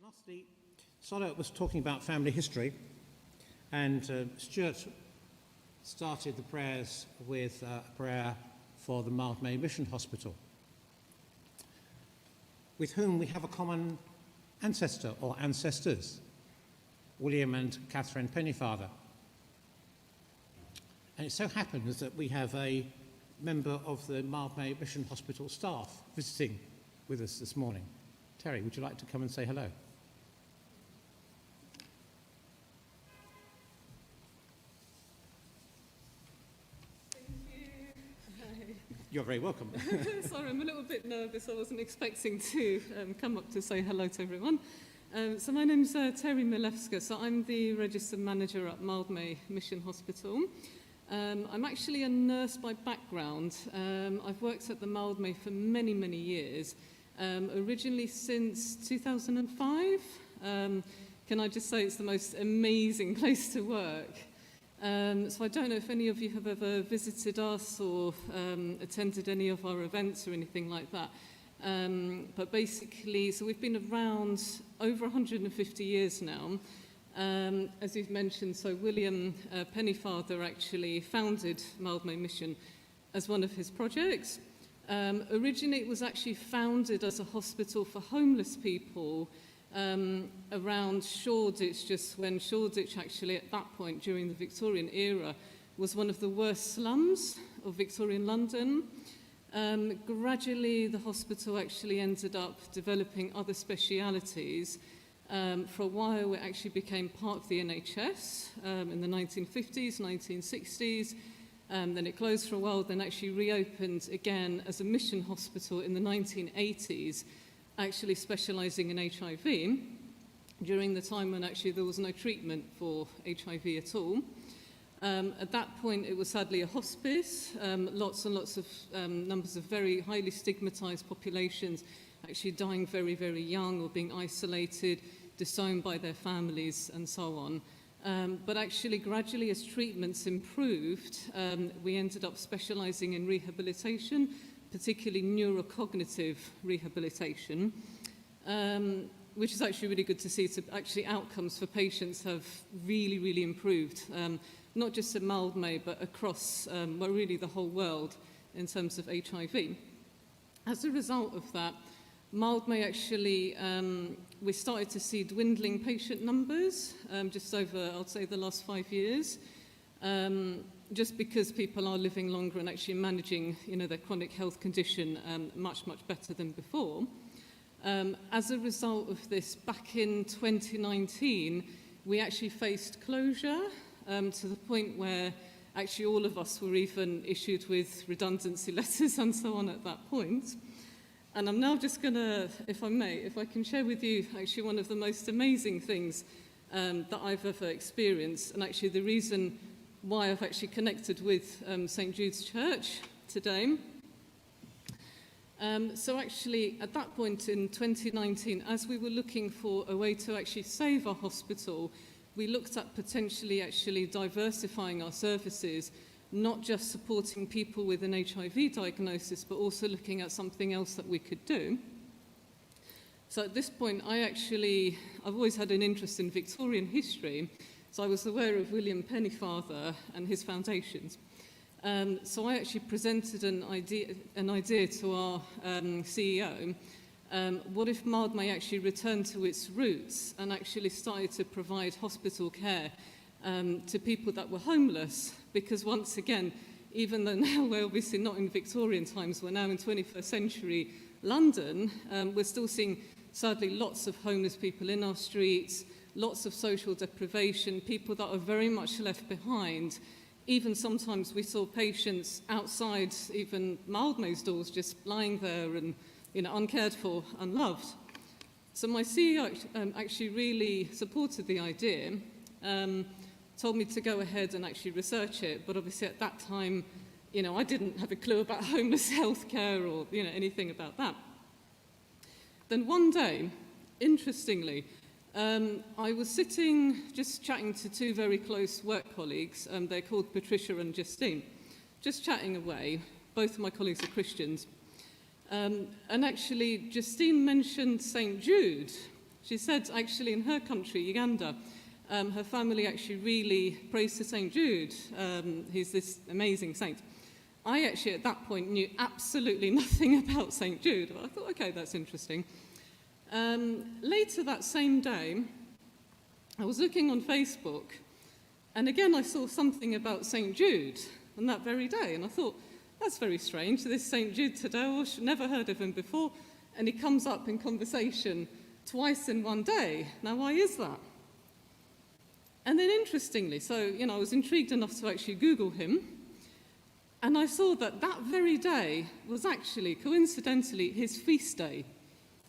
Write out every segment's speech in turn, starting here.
Lastly, Solomon was talking about family history, and Stuart started the prayers with a prayer for the Mildmay Mission Hospital, with whom we have a common ancestor or ancestors, William and Catherine Pennyfather. And it so happens that we have a member of the Mildmay Mission Hospital staff visiting with us this morning. Teri, would you like to come and say hello? You're very welcome. Sorry, I'm a little bit nervous. I wasn't expecting to come up to say hello to everyone. So my name's Teri Milewska. So I'm the registered manager at Mildmay Mission Hospital. I'm actually a nurse by background. I've worked at the Mildmay for many, many years, originally since 2005. Can I just say it's the most amazing place to work? So I don't know if any of you have ever visited us or attended any of our events or anything like that. But basically, so we've been around over 150 years now. As you've mentioned, so William Pennyfather actually founded Mildmay Mission as one of his projects. Originally, it was actually founded as a hospital for homeless people around Shoreditch, just when Shoreditch actually at that point during the Victorian era was one of the worst slums of Victorian London. Gradually the hospital actually ended up developing other specialities. For a while it actually became part of the NHS in the 1950s, 1960s. Then it closed for a while, then actually reopened again as a mission hospital in the 1980s, actually specialising in HIV during the time when actually there was no treatment for HIV at all. At that point, it was sadly a hospice, lots and lots of numbers of very highly stigmatised populations actually dying very, very young or being isolated, disowned by their families and so on. But actually, gradually as treatments improved, we ended up specialising in rehabilitation, particularly neurocognitive rehabilitation, which is actually really good to see. So actually outcomes for patients have really, really improved, not just at Mildmay, but across well, really the whole world in terms of HIV. As a result of that, Mildmay actually, we started to see dwindling patient numbers just over, I'd say, the last 5 years. Just because people are living longer and actually managing, their chronic health condition much, much better than before. As a result of this, back in 2019, we actually faced closure to the point where actually all of us were even issued with redundancy letters and so on at that point. And I'm now just going to, if I can share with you actually one of the most amazing things that I've ever experienced, and actually the reason why I've actually connected with St Jude's Church today. So actually, at that point in 2019, as we were looking for a way to actually save our hospital, we looked at potentially actually diversifying our services, not just supporting people with an HIV diagnosis, but also looking at something else that we could do. So at this point, I've always had an interest in Victorian history. So I was aware of William Pennyfather and his foundations. So I actually presented an idea to our CEO. What if Mildmay actually returned to its roots and actually started to provide hospital care to people that were homeless? Because once again, even though now we're obviously not in Victorian times, we're now in 21st century London, we're still seeing, sadly, lots of homeless people in our streets, lots of social deprivation, people that are very much left behind. Even sometimes we saw patients outside even Mildmay's doors just lying there and uncared for, unloved. So my CEO actually really supported the idea, told me to go ahead and actually research it, but obviously at that time, I didn't have a clue about homeless healthcare or anything about that. Then one day, interestingly, I was sitting, just chatting to two very close work colleagues. They're called Patricia and Justine. Just chatting away. Both of my colleagues are Christians. And actually, Justine mentioned St Jude. She said, actually, in her country, Uganda, her family actually really prays to St Jude. He's this amazing saint. I actually, at that point, knew absolutely nothing about St Jude. I thought, okay, that's interesting. Later that same day, I was looking on Facebook, and again I saw something about St Jude on that very day, and I thought, that's very strange, this St Jude Tadao, I've never heard of him before, and he comes up in conversation twice in one day. Now, why is that? And then interestingly, so, I was intrigued enough to actually Google him, and I saw that that very day was actually, coincidentally, his feast day,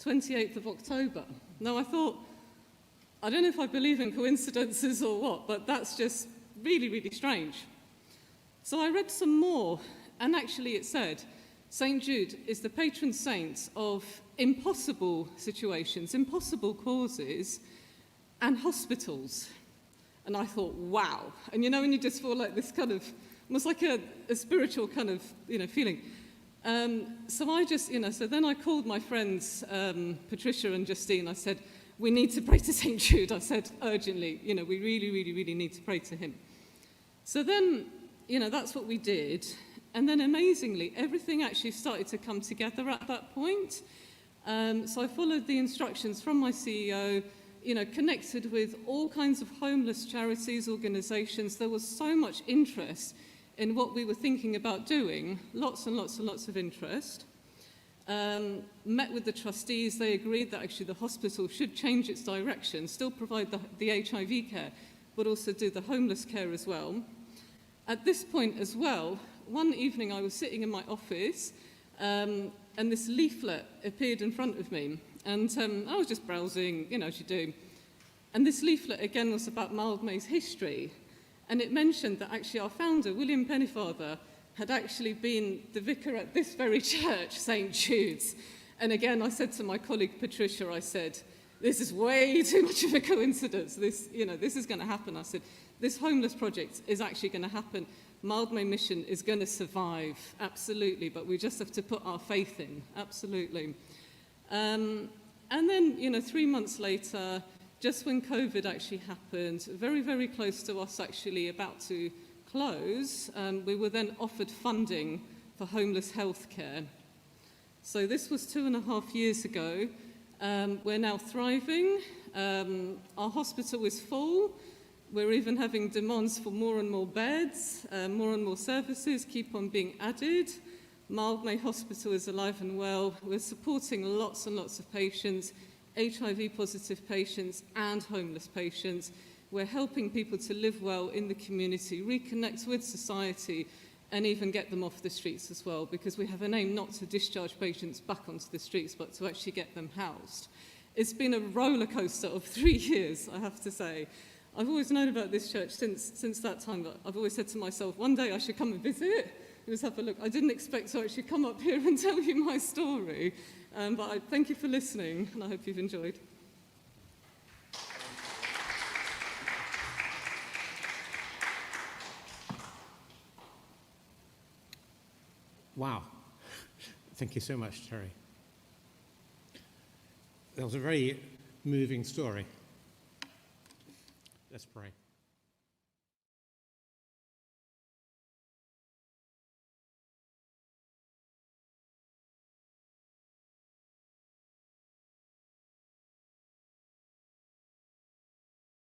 28th of October. Now, I thought, I don't know if I believe in coincidences or what, but that's just really, really strange. So I read some more, and actually it said, St Jude is the patron saint of impossible situations, impossible causes, and hospitals. And I thought, wow. And when you just feel like this kind of, almost like a spiritual kind of, feeling. So I just, so then I called my friends, Patricia and Justine. I said, we need to pray to St Jude. I said, urgently, we really, really, really need to pray to him. So then, that's what we did. And then amazingly, everything actually started to come together at that point. So I followed the instructions from my CEO, connected with all kinds of homeless charities, organisations. There was so much interest in what we were thinking about doing, lots and lots and lots of interest. Met with the trustees. They agreed that actually the hospital should change its direction, still provide the HIV care, but also do the homeless care as well. At this point as well, one evening I was sitting in my office, and this leaflet appeared in front of me. And I was just browsing, as you do. And this leaflet, again, was about Mildmay's history. And it mentioned that actually our founder, William Pennyfather, had actually been the vicar at this very church, St Jude's. And again, I said to my colleague Patricia, I said, this is way too much of a coincidence. This is going to happen. I said, this homeless project is actually going to happen. Mildmay Mission is going to survive, absolutely, but we just have to put our faith in, absolutely. And then, 3 months later, just when COVID actually happened, very, very close to us actually about to close, we were then offered funding for homeless healthcare. So this was 2.5 years ago. We're now thriving. Our hospital is full. We're even having demands for more and more beds, more and more services keep on being added. Mildmay Hospital is alive and well. We're supporting lots and lots of patients, HIV-positive patients and homeless patients. We're helping people to live well in the community, reconnect with society, and even get them off the streets as well, because we have an aim not to discharge patients back onto the streets, but to actually get them housed. It's been a roller coaster of 3 years, I have to say. I've always known about this church since that time, but I've always said to myself, one day I should come and visit, just have a look. I didn't expect to actually come up here and tell you my story, but I thank you for listening, and I hope you've enjoyed. Wow. Thank you so much, Teri. That was a very moving story. Let's pray.